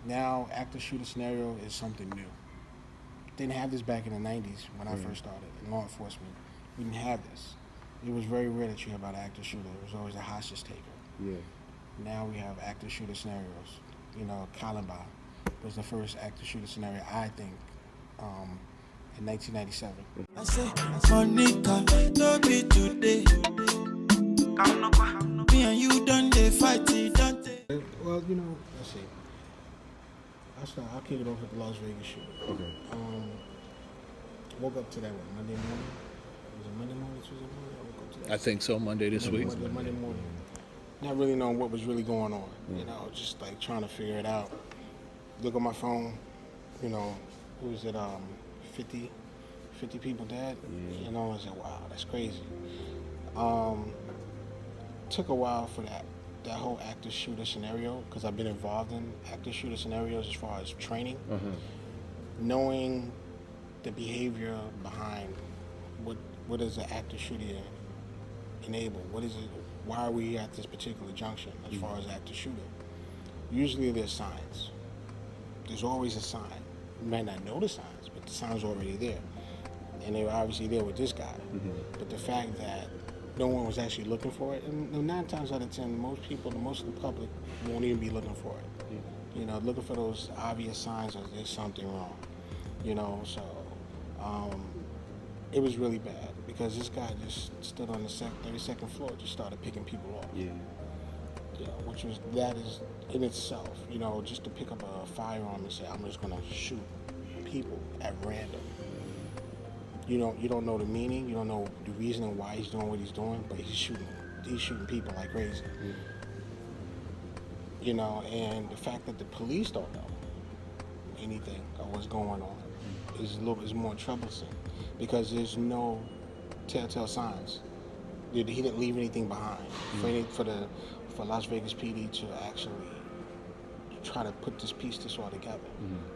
Now, active shooter scenario is something new. Didn't have this back in the 90s when I first started in law enforcement. We didn't have this. It was very rare that you hear about an active shooter. It was always a hostage taker. Yeah. Now we have active shooter scenarios. You know, Columbine was the first active shooter scenario, I think, in 1997. I say, Monica, don't be today. Me and you done the fight, don't they? Well, you know, let's see. I'll kick it off with the Las Vegas shooter. Okay. Woke up to that one Monday morning. Was it Monday morning, Tuesday morning? I woke up to that. I think so. Monday this week. Monday morning. Not really knowing what was really going on. You know, just like trying to figure it out. Look at my phone. You know, who was it? 50 people dead. You know, I said, wow, that's crazy. Took a while for that whole active shooter scenario, because I've been involved in active shooter scenarios as far as training, knowing the behavior behind what is an active shooter enable. What is it? Why are we at this particular junction as far as active shooter? Usually there's signs. There's always a sign. You might not know the signs, but the sign's already there. And they were obviously there with this guy. But the fact that no one was actually looking for it, and 9 times out of 10, most of the public won't even be looking for it. You know, looking for those obvious signs of there's something wrong. You know, so it was really bad, because this guy just stood on the 32nd floor, just started picking people off. Yeah, that is in itself, you know, just to pick up a firearm and say, I'm just gonna shoot people at random. You don't know the meaning, you don't know the reason why he's doing what he's doing, but he's shooting people like crazy. You know, and the fact that the police don't know anything of what's going on is more troublesome, because there's no telltale signs. He didn't leave anything behind for Las Vegas PD to actually try to put this all together.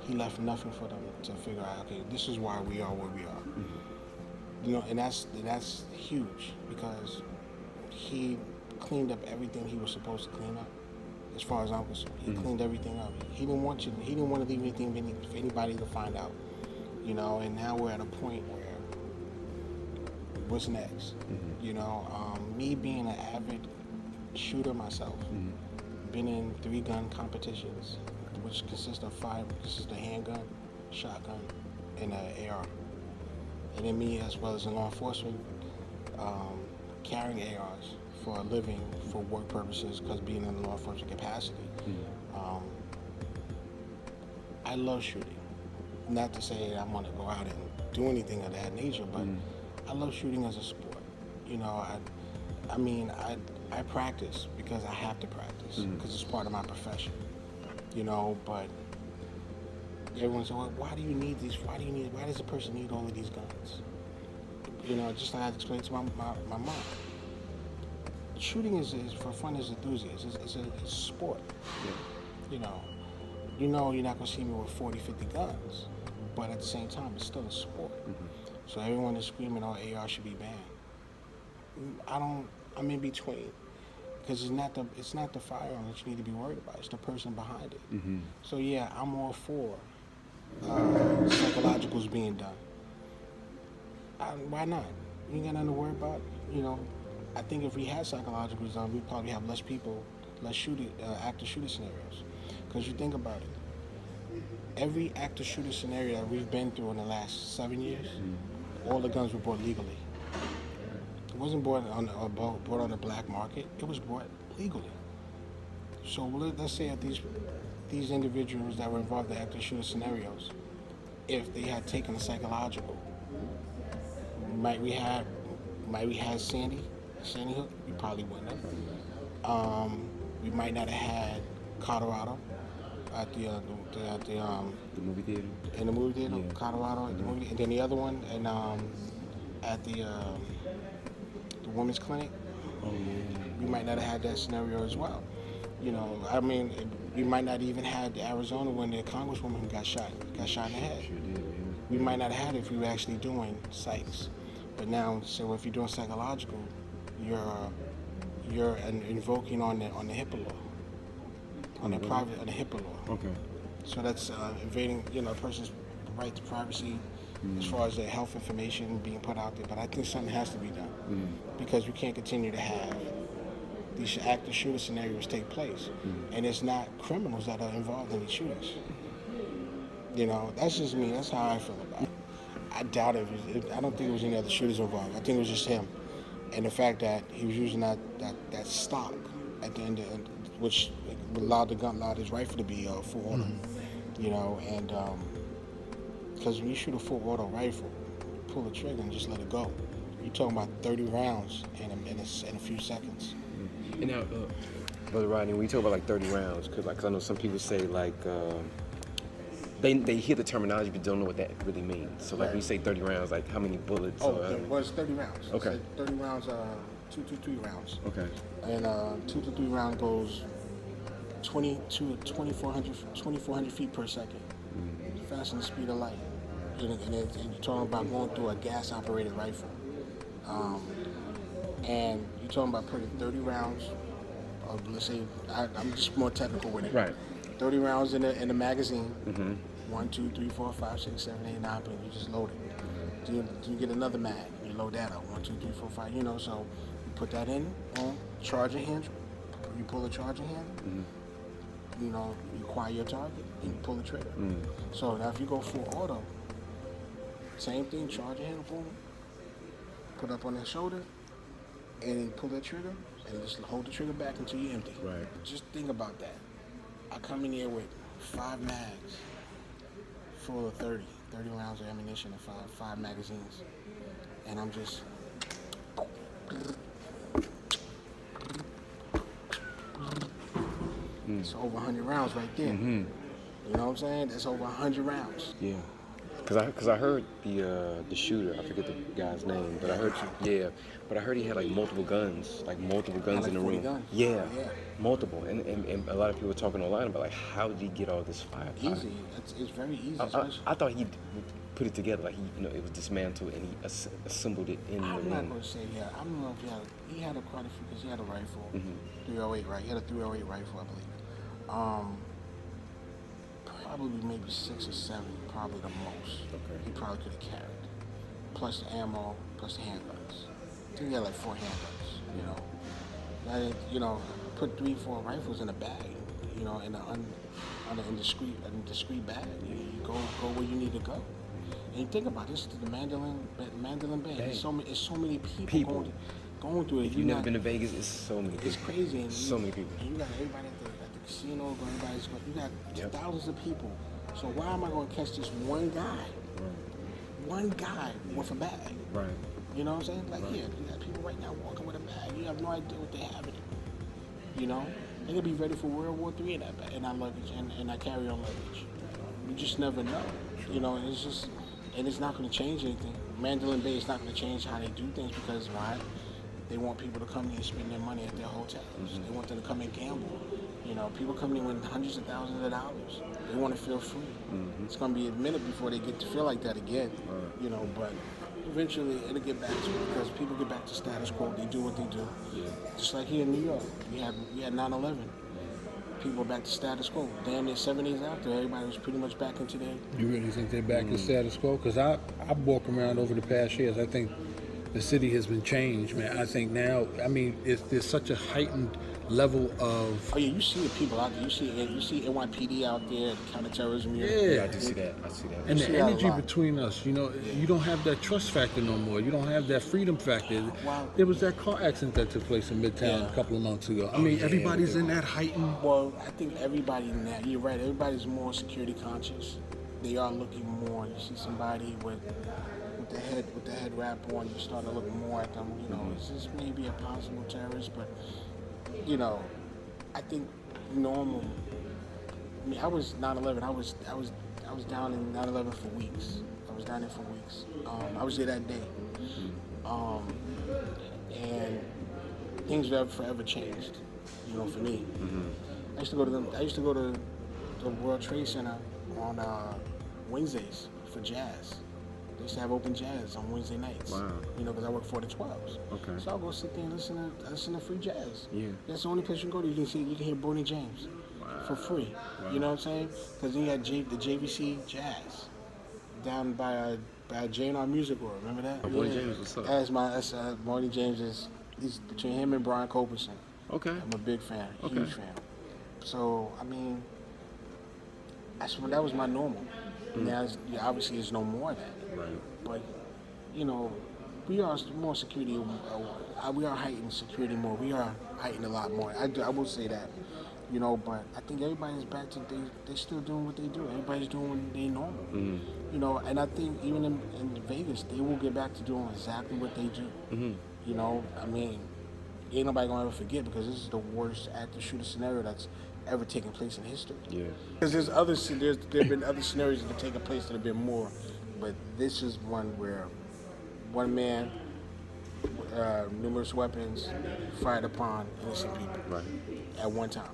He left nothing for them to figure out, okay, this is why we are where we are. You know, and that's huge, because he cleaned up everything he was supposed to clean up. As far as I'm concerned, he cleaned everything up. He didn't want to leave anything for anybody to find out. You know, and now we're at a point where what's next? You know, me being an avid shooter myself, been in 3 gun competitions, which consist of 5. This is the handgun, shotgun, and an AR. And then me, as well as in law enforcement, carrying ARs for a living, for work purposes, because being in a law enforcement capacity. I love shooting. Not to say I'm going to go out and do anything of that nature, but I love shooting as a sport. You know, I practice because I have to practice, because it's part of my profession. You know, but everyone's like, well, why does a person need all of these guns? You know, just like I explained to my mom. Shooting is for fun as enthusiasts. It's a sport. You know you're not going to see me with 40, 50 guns, but at the same time, it's still a sport. So everyone is screaming, oh, AR should be banned. I'm in between, because it's not the firearm that you need to be worried about. It's the person behind it. So yeah, I'm all for psychologicals being done. Why not? You ain't got nothing to worry about. You know, I think if we had psychologicals done, we'd probably have less active shooter scenarios. Because you think about it, every active shooter scenario that we've been through in the last 7 years, all the guns were bought legally. It wasn't bought on the black market. It was bought legally. So let's say that these individuals that were involved in active shooter scenarios, if they had taken a psychological, might we have Sandy Hook? We probably wouldn't have. We might not have had Colorado at the movie theater. In the movie theater, Colorado at the movie, and then the other one, and at the women's clinic. We might not have had that scenario as well. You know, I mean, we might not even had Arizona when the congresswoman got shot in the head. We might not have had it if we were actually doing psychs. But now, so if you're doing psychological, you're invoking on the HIPAA law, on the HIPAA law. Okay. So that's invading, a person's right to privacy as far as their health information being put out there. But I think something has to be done because we can't continue to have these active shooter scenarios take place, and it's not criminals that are involved in these shootings. That's just me. That's how I feel about it. I doubt it. I don't think there was any other shooters involved. I think it was just him, and the fact that he was using that stock at the end, which allowed his rifle to be full auto. And because when you shoot a full auto rifle, pull the trigger and just let it go. You're talking about 30 rounds in a few seconds. And now, Brother Rodney, when you talk about like 30 rounds, because I know some people say like they hear the terminology but don't know what that really means. So like when you say 30 rounds, like how many bullets? Well, it's 30 rounds. Okay. 30 rounds, 2 to 3 rounds. Okay. And 2 to 3 rounds goes 20 to 2,400 feet per second. Faster than the speed of light. And you're talking about going through a gas-operated rifle. And you're talking about putting 30 rounds, or let's say, I'm just more technical with it. Right. 30 rounds in the magazine. 1, 2, 3, 4, 5, 6, 7, 8, 9, but you just load it. Do you get another mag? You load that up. 1, 2, 3, 4, 5. So you put that in on charging hinge. You pull the charging hand. You acquire your target and you pull the trigger. So now if you go full auto, same thing. Charge your hand, boom. Put up on that shoulder, and then pull that trigger, and just hold the trigger back until you're empty. Right. Just think about that. I come in here with 5 mags, full of 30 rounds of ammunition and 5 magazines, and I'm just. It's over 100 rounds right there. You know what I'm saying? That's over 100 rounds. Yeah. Cause I heard the shooter, I forget the guy's name, but I heard he had like multiple guns in the room. Guns. Yeah, multiple, and a lot of people were talking online about like how did he get all this firepower? Easy, it's very easy. I thought he put it together, like it was dismantled and he assembled it in the room. I'm not going to say I don't know if he had quite a few because he had a rifle, 308, right? He had a 308 rifle, I believe. Probably maybe 6 or 7, probably the most. Okay. He probably could have carried, plus the ammo, plus the handguns. I think he had like 4 handguns. Put 3, 4 rifles in a bag. In a discreet bag. You go where you need to go. And you think about this: the Mandolin Bay. There's so many people going through it. If you've never been to Vegas, it's so many people. It's crazy. And so many people. And you got everybody at the casino, you got thousands of people. So why am I going to catch this one guy? Right. One guy with a bag. Right. You know what I'm saying? Like, right. You got people right now walking with a bag. You have no idea what they have in it. They could be ready for World War III in that luggage and that carry-on luggage. You just never know. And it's not going to change anything. Mandolin Bay is not going to change how they do things because why? They want people to come in and spend their money at their hotels. They want them to come and gamble. People come in with hundreds of thousands of dollars. They want to feel free. It's going to be a minute before they get to feel like that again. But eventually it'll get back to it because people get back to status quo. They do what they do. Yeah. Just like here in New York, we had 9/11. People are back to status quo. Damn near 7 days after, everybody was pretty much back into their... You really think they're back to status quo? Because I walk around over the past years. I think the city has been changed, man. I think now, there's such a heightened level of... Oh, yeah, you see the people out there. You see NYPD out there, counterterrorism unit. Yeah, I do see that. And the energy between us, you don't have that trust factor no more. You don't have that freedom factor. Wow. There was that car accident that took place in Midtown a couple of months ago. Everybody's in that heightened... Well, I think everybody now, you're right, everybody's more security conscious. They are looking more. You see somebody with the head wrap on, you start to look more at them. Is this maybe a possible terrorist? But I think normal. I was 9/11. I was down in 9/11 for weeks. I was down there for weeks. I was there that day, and things have forever changed. For me. I used to go to the World Trade Center on Wednesdays for jazz. They used to have open jazz on Wednesday nights. Wow. Because I work 4 to 12s. Okay. So I'll go sit there and listen to free jazz. Yeah. That's the only place you can go to. You can hear Bonnie James. Wow. for free. You know what I'm saying? Because then you had the JVC Jazz down by J&R Music World. Remember that? Oh, Bonnie James, what's up? That's Bonnie James he's between him and Brian Copeland. Okay. I'm a big fan, Okay. huge fan. So I mean, that was my normal. Now, obviously, there's no more of that. Right. But you know, we are more security. We are heightened security more. We are heightened a lot more. I will say that. You know, but I think everybody's back to they're still doing what they do. Everybody's doing what they normal. You know, and I think even in Vegas, they will get back to doing exactly what they do. You know, I mean, ain't nobody gonna ever forget because this is the worst active shooter scenario that's ever taken place in history. Yeah. Because there've been other scenarios that have taken place that have been more, but this is one where one man, numerous weapons, fired upon innocent people Right. at one time.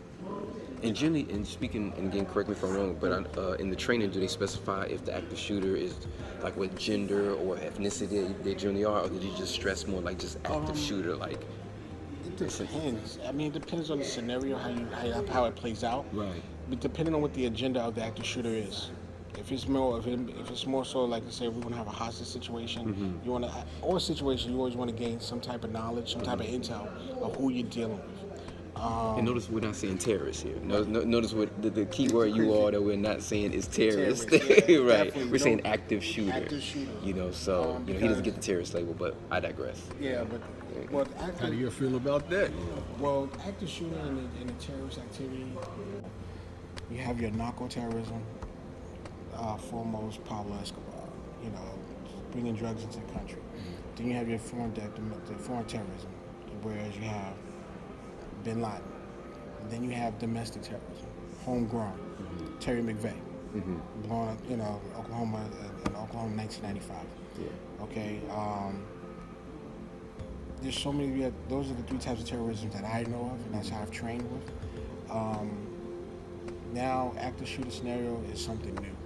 And generally, and speaking, and again, correct me if I'm wrong, but in the training, do they specify if the active shooter is like what gender or ethnicity they generally are, or did you just stress more like just active shooter, like? It depends. I mean, it depends on the scenario, how it plays out. Right. But depending on what the agenda of the active shooter is. If it's more so like, let's say we're gonna have a hostage situation, you wanna, or a situation you always want to gain some type of knowledge, some type of intel of who you're dealing with. And notice we're not saying terrorists here. Notice what the key word you are that we're not saying is terrorist. Terrorist, yeah, right. definitely. We're saying active shooter. Active shooter. You know, so he doesn't get the terrorist label, but I digress. Yeah, but How do you feel about that? Well, active shooter and the terrorist activity, you have your narco-terrorism, foremost Pablo Escobar, you know, bringing drugs into the country. Then you have your foreign terrorism, whereas you have Bin Laden. And then you have domestic terrorism, homegrown, Terry McVeigh, blowing up, you know, Oklahoma in 1995. Yeah. Okay. There's so many. Those are the three types of terrorism that I know of, and that's how I've trained with. Now, active shooter scenario is something new.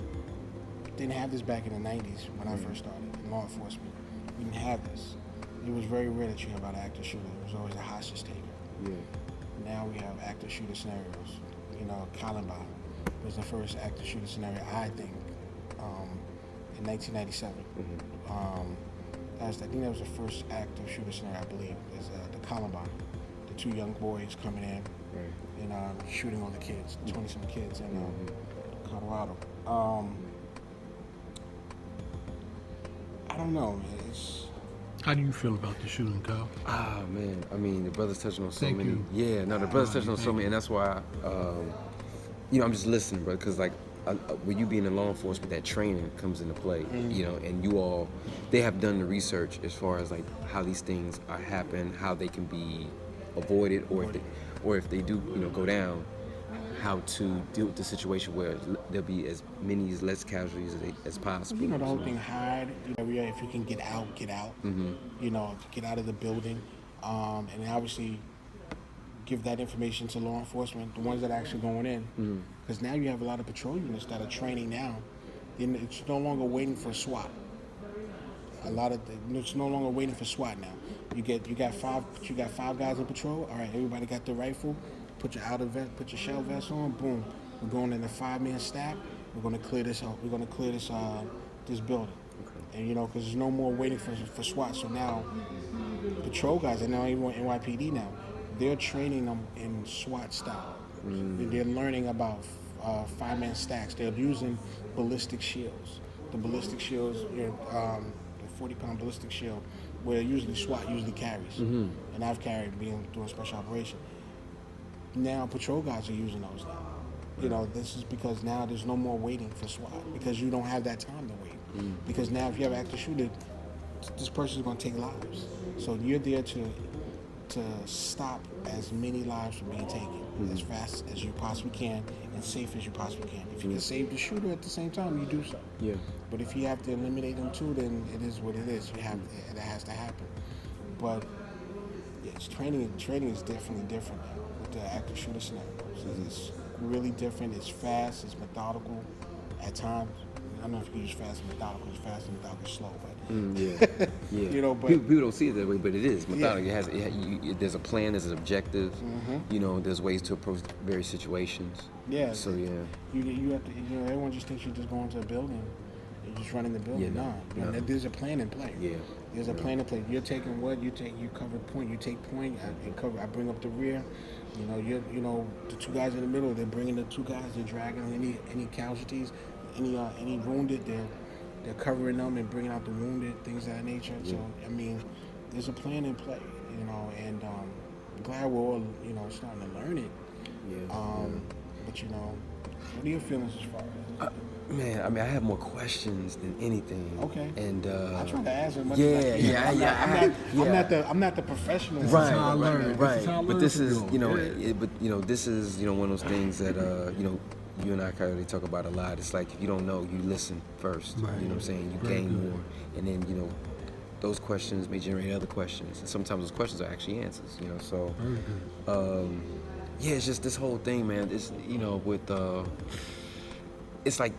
Didn't have this back in the 90s when I first started in law enforcement. We didn't have this. It was very rare that you hear about an active shooter. It was always a hostage taker. Yeah. Now we have active shooter scenarios. You know, Columbine was the first active shooter scenario, I think, in 1997. I think that was the first active shooter scenario, I believe, is the Columbine. The two young boys coming in and shooting all the kids, 20-some kids in Colorado. I don't know, man. How do you feel about the shooting, Kyle? Ah, man. I mean, the brother's touching on so Thank many. you. Yeah, no, the brother's touching on so many, and that's why, you know, I'm just listening, bro, because like, with you being in law enforcement, that training comes into play, you know, and you all, they have done the research as far as like how these things are happening, how they can be avoided, or if they do, you know, go down, how to deal with the situation where there'll be as less casualties as possible. You know, the whole thing, hide. You know, if you can get out, get out. You know, get out of the building, and obviously give that information to law enforcement, the ones that are actually going in, because now you have a lot of patrol units that are training now. It's no longer waiting for SWAT. It's no longer waiting for SWAT now. You got five guys in patrol. All right, everybody got their rifle. Put your put your shell vest on. Boom. We're going in a 5-man stack. We're going to clear this out. We're going to clear this building. Okay. And you know, because there's no more waiting for SWAT. So now, patrol guys are now even NYPD now. They're training them in SWAT style. They're learning about 5-man stacks. They're using ballistic shields. The ballistic shields, the 40-pound ballistic shield, where usually SWAT carries. And I've carried doing special operation. Now patrol guys are using those now. You know, this is because now there's no more waiting for SWAT because you don't have that time to wait. Because now if you have an active shooter, this person is going to take lives. So you're there to stop as many lives from being taken as fast as you possibly can and safe as you possibly can. If you can save the shooter at the same time, you do so. Yeah. But if you have to eliminate them too, then it is what it is. It has to happen. But yes, training is definitely different now with the active shooter scenarios. It's really different. It's fast. It's methodical at times. You don't know if you use fast and methodical. Because fast and methodical is slow, but Yeah, yeah. You know, but- people don't see it that way, but it is methodical. Yeah. There's a plan, there's an objective. You know, there's ways to approach various situations. yeah. So yeah, You have to. You know, everyone just thinks you're just going to a building. You're just running the building. Yeah, no, no. there's a plan in play. Yeah. There's a plan in play. You're taking what you cover point. You take point. I bring up the rear. You know the two guys in the middle. They're bringing the two guys. They're dragging any casualties, any wounded. They're covering them and bringing out the wounded, things of that nature. Yeah. So I mean, there's a plan in play. And I'm glad we're all starting to learn it. yeah. But what are your feelings as far as? Man, I mean, I have more questions than anything. Okay. And I try to ask as much yeah, as I can. yeah. I'm not the professional. Right, how I learn. right. This is how I But learn this from is, you. this is, one of those things that, you and I Kayode talk about a lot. It's like if you don't know, you listen first. Right. You know what I'm saying? You Very gain good. more, and then those questions may generate other questions, and sometimes those questions are actually answers. So. Very good. Yeah, it's just this whole thing, man. It's with it's like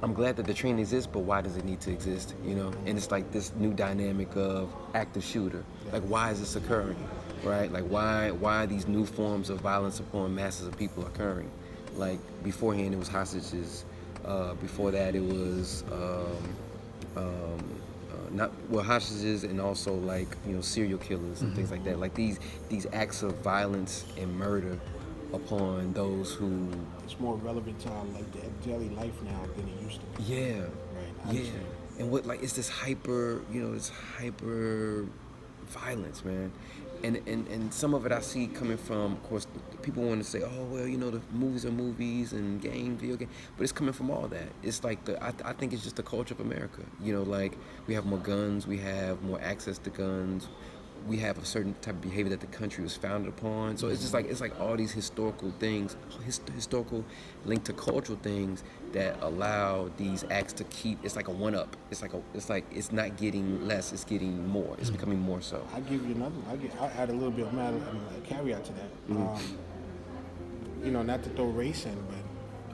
I'm glad that the training exists, but why does it need to exist? And it's like this new dynamic of active shooter. Like, why is this occurring, right? Like, why are these new forms of violence upon masses of people occurring? Like beforehand, it was hostages. Before that, it was hostages, and also like serial killers and things like that. Like these acts of violence and murder upon those who. It's more relevant to our daily life now than it used to be. Yeah. Right. I Yeah. understand. And what it's this hyper, this hyper violence, man. And some of it I see coming from, of course, people want to say, oh, well, the movies are movies and video game, but it's coming from all that. It's like I think it's just the culture of America. Like we have more guns, we have more access to guns, we have a certain type of behavior that the country was founded upon. So it's just like all these historical things, historical linked to cultural things that allow these acts to keep. It's like a one-up. It's like it's not getting less. It's getting more. It's becoming more so. I'll give you another. I'll add a little bit of a caveat to that. Not to throw race in,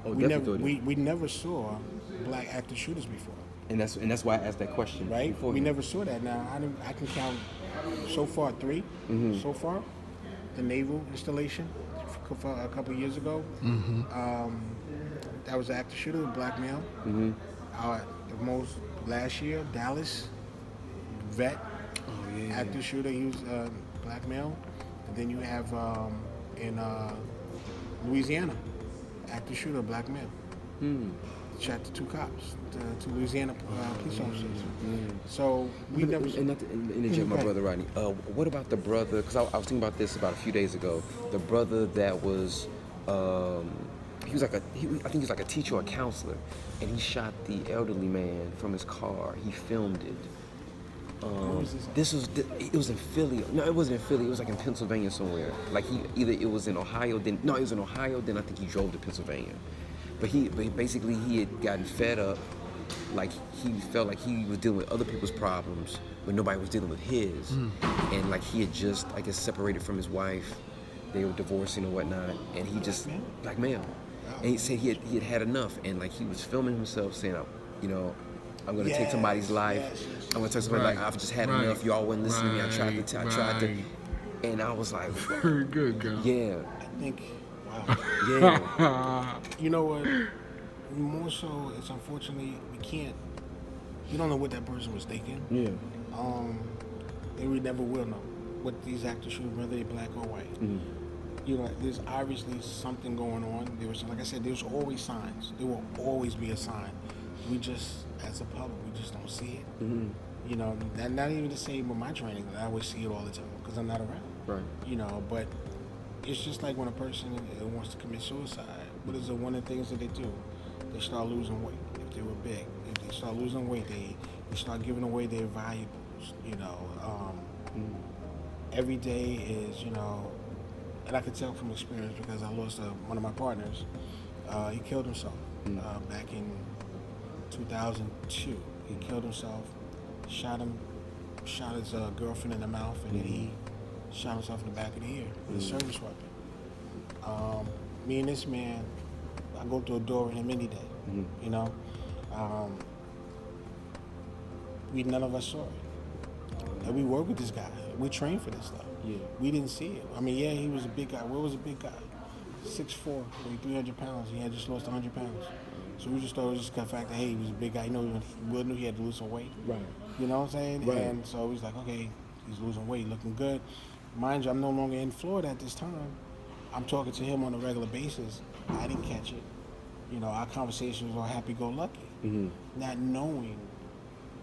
but we never saw black active shooters before. And that's why I asked that question. Right? Before We never saw that. Now I can count so far 3. So far, the naval installation a couple of years ago. That was an active shooter, a black male. The most last year, Dallas vet, active shooter. He was black male. And then you have in Louisiana, active shooter, black male. Shot the 2 cops, the 2 Louisiana police officers. So we never. And not to interject my brother Rodney. What about the brother? Because I was thinking about this about a few days ago. The brother that was, he was like I think he was like a teacher or a counselor, and he shot the elderly man from his car. He filmed it. It was in Philly. No, it wasn't in Philly. It was like in Pennsylvania somewhere. Like it was in Ohio. Then it was in Ohio. Then I think he drove to Pennsylvania. But basically he had gotten fed up, like he felt like he was dealing with other people's problems, but nobody was dealing with his. And like he had just, I guess, separated from his wife. They were divorcing or whatnot, and he just, black male. And he said he had enough, and like he was filming himself saying, I'm gonna take somebody's life. I'm gonna take somebody like, I've just had enough. Y'all wouldn't listen to me. I tried to. And I was like, Very good, girl. yeah. I think. Wow. Yeah. You know what? More so, it's unfortunately we don't know what that person was thinking. Yeah. And we never will know what these actors shoot, whether they're black or white. There's obviously something going on. Like I said, there's always signs. There will always be a sign. We just, as a public, we just don't see it. Not even the same with my training. I always see it all the time because I'm not around. Right. But it's just like when a person wants to commit suicide. What is one of the things that they do? They start losing weight. If they were big, if they start losing weight, they start giving away their valuables. Every day is, and I can tell from experience because I lost one of my partners. He killed himself back in 2002. He killed himself, shot his girlfriend in the mouth, and then he shot himself in the back of the ear with a service weapon. Me and this man, I go through a door with him any day. none of us saw it. And we worked with this guy. We trained for this stuff. Yeah. We didn't see it. I mean, yeah, he was a big guy. Where was a big guy? 6'4", weighed 300 pounds. He had just lost 100 pounds. So we just thought it was just the fact that, hey, he was a big guy. You know, we knew he had to lose some weight. Right. You know what I'm saying? Right. And so he's like, okay, he's losing weight, looking good. Mind you, I'm no longer in Florida at this time. I'm talking to him on a regular basis. I didn't catch it. You know, our conversation was all happy-go-lucky, not knowing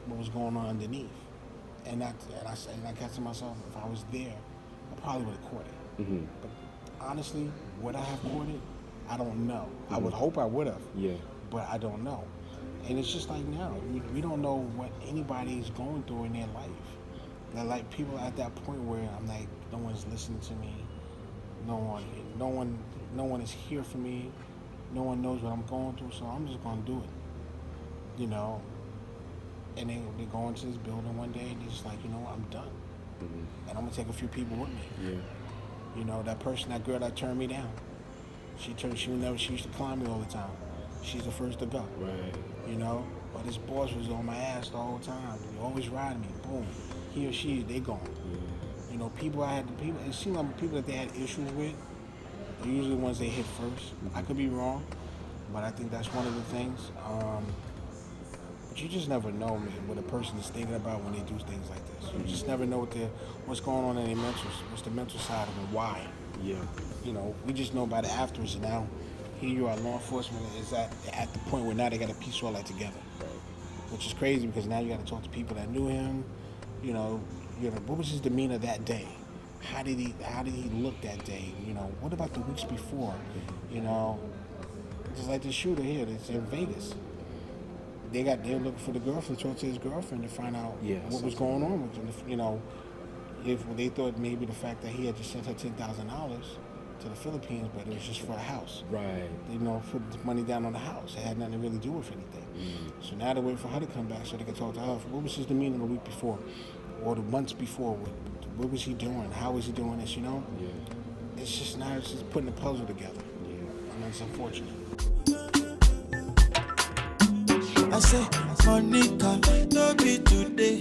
what was going on underneath. And I got to myself, if I was there, I probably would have caught it. But honestly, would I have caught it? I don't know. I would hope I would have. Yeah. But I don't know. And it's just like now, we don't know what anybody's going through in their life. They're like people at that point where I'm like, no one's listening to me. No one is here for me. No one knows what I'm going through, so I'm just gonna do it. You know. And they go into this building one day and they're just like, you know what, I'm done. And I'm gonna take a few people with me. Yeah. You know, that girl that turned me down. She used to climb me all the time. She's the first to go. Right. You know? But this boss was on my ass the whole time. He always riding me. Boom. He or she, they gone. You know, it seemed like people that they had issues with, they're usually the ones they hit first. I could be wrong, but I think that's one of the things. But you just never know, man, what a person is thinking about when they do things like this. You just never know what's going on in their mentals, what's the mental side of it, why. Yeah. You know, we just know about it afterwards, and now here you are, law enforcement is at the point where now they got to piece all that together. Which is crazy because now you got to talk to people that knew him. You know, what was his demeanor that day? How did he look that day? You know, what about the weeks before? You know, just like the shooter here that's in Vegas. They're looking for the girlfriend, talk to his girlfriend to find out what was going on with him. You know, if they thought maybe the fact that he had just sent her $10,000 to the Philippines, but it was just for a house. Right. You know, put the money down on the house. It had nothing to really do with anything. So now they're waiting for her to come back so they can talk to her. What was his demeanor the week before, or the months before? What was he doing? How was he doing this? You know. Yeah. It's just putting the puzzle together. Yeah. And it's unfortunate. I say, Monica, no be today.